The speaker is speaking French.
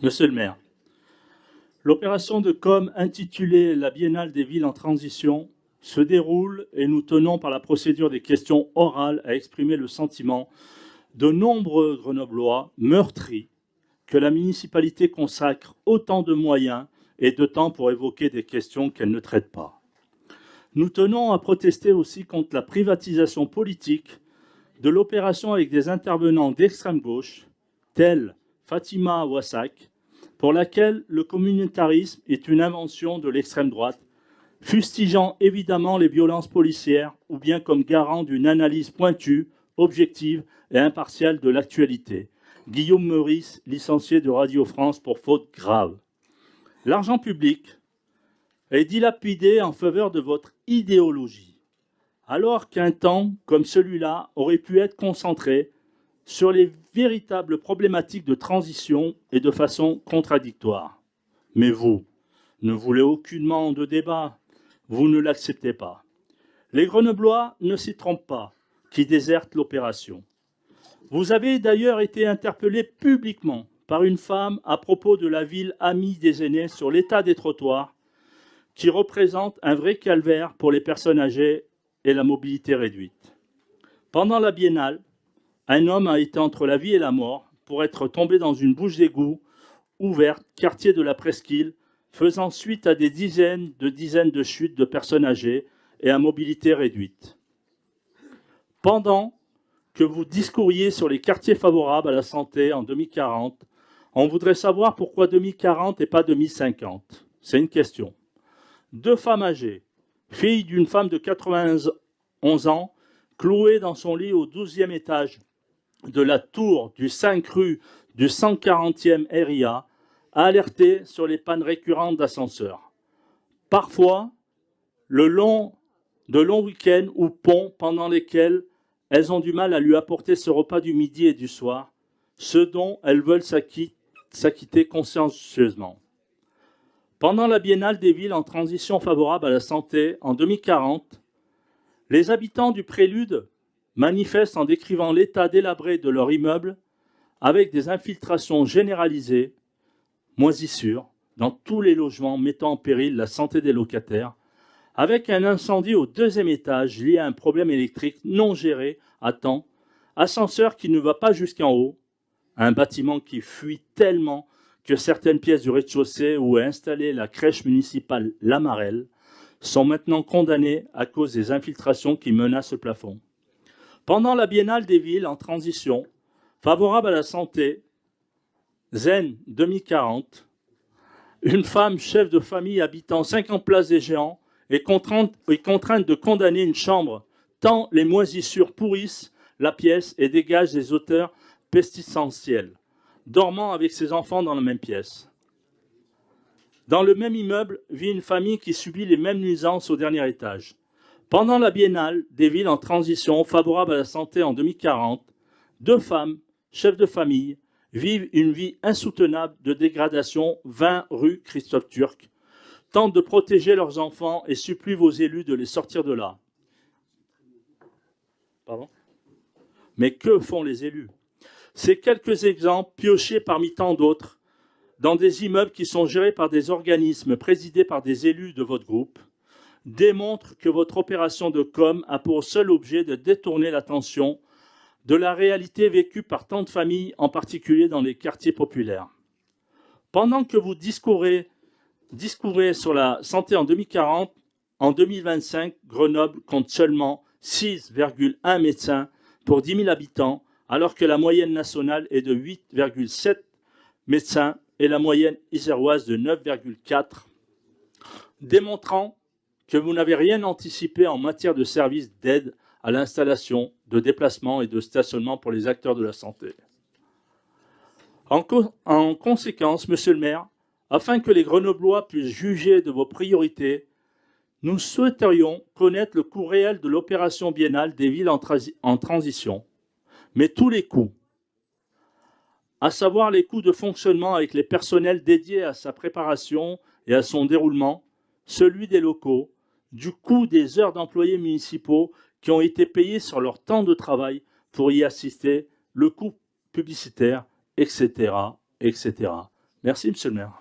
Monsieur le maire, l'opération de com intitulée La Biennale des villes en transition se déroule et nous tenons par la procédure des questions orales à exprimer le sentiment de nombreux Grenoblois meurtris que la municipalité consacre autant de moyens et de temps pour évoquer des questions qu'elle ne traite pas. Nous tenons à protester aussi contre la privatisation politique de l'opération avec des intervenants d'extrême gauche, tels Fatima Wassak, pour laquelle le communautarisme est une invention de l'extrême droite, fustigeant évidemment les violences policières ou bien comme garant d'une analyse pointue, objective et impartiale de l'actualité. Guillaume Meurice, licencié de Radio France pour faute grave. L'argent public est dilapidé en faveur de votre idéologie, alors qu'un temps comme celui-là aurait pu être concentré sur les véritables problématiques de transition et de façon contradictoire. Mais vous ne voulez aucunement de débat, vous ne l'acceptez pas. Les Grenoblois ne s'y trompent pas, qui désertent l'opération. Vous avez d'ailleurs été interpellé publiquement par une femme à propos de la ville amie des aînés sur l'état des trottoirs, qui représente un vrai calvaire pour les personnes âgées et la mobilité réduite. Pendant la biennale, un homme a été entre la vie et la mort pour être tombé dans une bouche d'égout ouverte, quartier de la Presqu'île, faisant suite à des dizaines de chutes de personnes âgées et à mobilité réduite. Pendant que vous discouriez sur les quartiers favorables à la santé en 2040, on voudrait savoir pourquoi 2040 et pas 2050. C'est une question. 2 femmes âgées, filles d'une femme de 91 ans, clouée dans son lit au 12e étage de la tour du 5 rue du 140e RIA, a alerté sur les pannes récurrentes d'ascenseurs. Parfois, de longs week-ends ou ponts pendant lesquels elles ont du mal à lui apporter ce repas du midi et du soir, ce dont elles veulent s'acquitter consciencieusement. Pendant la Biennale des villes en transition favorable à la santé en 2040, les habitants du Prélude manifestent en décrivant l'état délabré de leur immeuble avec des infiltrations généralisées, moisissures, dans tous les logements mettant en péril la santé des locataires, avec un incendie au 2e étage lié à un problème électrique non géré à temps, ascenseur qui ne va pas jusqu'en haut, un bâtiment qui fuit tellement que certaines pièces du rez-de-chaussée où est installée la crèche municipale Lamarelle sont maintenant condamnées à cause des infiltrations qui menacent le plafond. Pendant la Biennale des villes en transition, favorable à la santé, Zen 2040, une femme chef de famille habitant 50 places des Géants est contrainte de condamner une chambre tant les moisissures pourrissent la pièce et dégagent des odeurs pestilentielles, dormant avec ses enfants dans la même pièce. Dans le même immeuble vit une famille qui subit les mêmes nuisances au dernier étage. Pendant la Biennale des villes en transition favorable à la santé en 2040, 2 femmes, chefs de famille, vivent une vie insoutenable de dégradation 20 rue Christophe Turc, tentent de protéger leurs enfants et supplient vos élus de les sortir de là. Pardon ? Mais que font les élus ? Ces quelques exemples, piochés parmi tant d'autres, dans des immeubles qui sont gérés par des organismes présidés par des élus de votre groupe, démontrent que votre opération de com a pour seul objet de détourner l'attention de la réalité vécue par tant de familles, en particulier dans les quartiers populaires. Pendant que vous discourez sur la santé en 2040, en 2025, Grenoble compte seulement 6,1 médecins pour 10 000 habitants, alors que la moyenne nationale est de 8,7 médecins et la moyenne iséroise de 9,4, démontrant que vous n'avez rien anticipé en matière de services d'aide à l'installation, de déplacement et de stationnement pour les acteurs de la santé. En conséquence, monsieur le maire, afin que les Grenoblois puissent juger de vos priorités, nous souhaiterions connaître le coût réel de l'opération biennale des villes en transition, mais tous les coûts, à savoir les coûts de fonctionnement avec les personnels dédiés à sa préparation et à son déroulement, celui des locaux, du coût des heures d'employés municipaux qui ont été payés sur leur temps de travail pour y assister, le coût publicitaire, etc., etc. Merci, monsieur le maire.